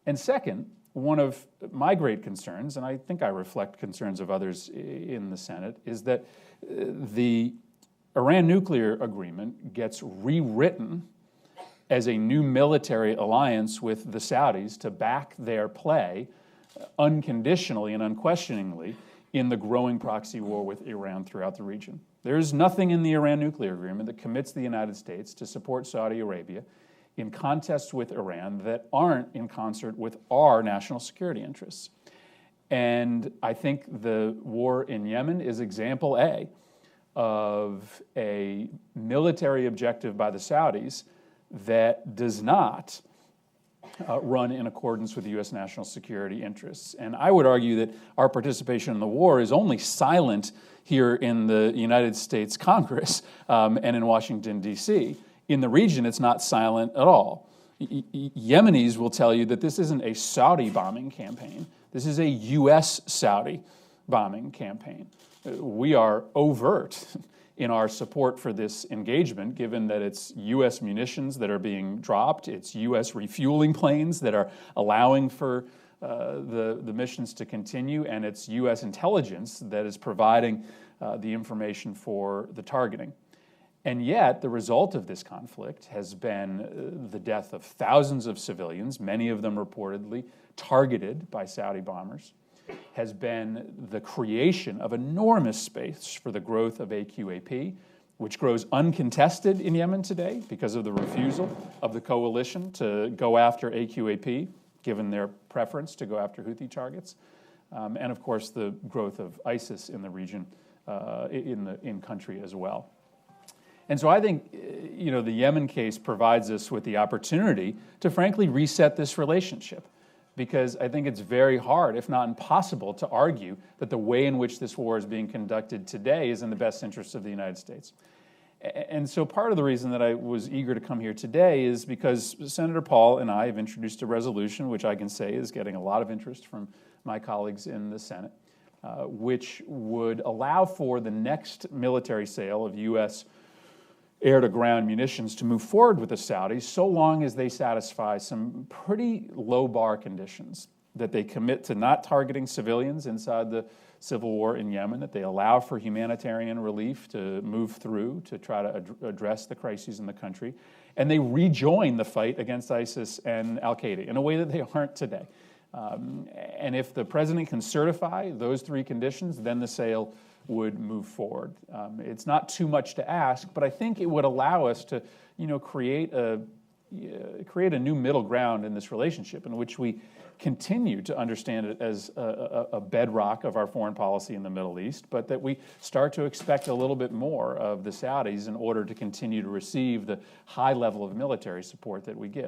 And second, one of my great concerns, and I think I reflect concerns of others in the Senate, is that the Iran nuclear agreement gets rewritten as a new military alliance with the Saudis to back their play unconditionally and unquestioningly in the growing proxy war with Iran throughout the region. There is nothing in the Iran nuclear agreement that commits the United States to support Saudi Arabia in contests with Iran that aren't in concert with our national security interests. And I think the war in Yemen is example A of a military objective by the Saudis that does not run in accordance with U.S. national security interests. And I would argue that our participation in the war is only silent here in the United States Congress and in Washington, D.C. In the region, it's not silent at all. Yemenis will tell you that this isn't a Saudi bombing campaign. This is a U.S. Saudi bombing campaign. We are overt in our support for this engagement, given that it's U.S. munitions that are being dropped, it's U.S. refueling planes that are allowing for the missions to continue, and it's U.S. intelligence that is providing the information for the targeting. And yet, the result of this conflict has been the death of thousands of civilians, many of them reportedly targeted by Saudi bombers, has been the creation of enormous space for the growth of AQAP, which grows uncontested in Yemen today because of the refusal of the coalition to go after AQAP, given their preference to go after Houthi targets, and of course the growth of ISIS in the region, in country as well. And so I think, the Yemen case provides us with the opportunity to frankly reset this relationship, because I think it's very hard, if not impossible, to argue that the way in which this war is being conducted today is in the best interests of the United States. And so part of the reason that I was eager to come here today is because Senator Paul and I have introduced a resolution, which I can say is getting a lot of interest from my colleagues in the Senate, which would allow for the next military sale of U.S. air-to-ground munitions to move forward with the Saudis so long as they satisfy some pretty low-bar conditions, that they commit to not targeting civilians inside the civil war in Yemen, that they allow for humanitarian relief to move through to try to address the crises in the country, and they rejoin the fight against ISIS and al-Qaeda in a way that they aren't today. And if the president can certify those three conditions, then the sale would move forward. It's not too much to ask, but I think it would allow us to, create a new middle ground in this relationship in which we continue to understand it as a bedrock of our foreign policy in the Middle East, but that we start to expect a little bit more of the Saudis in order to continue to receive the high level of military support that we give.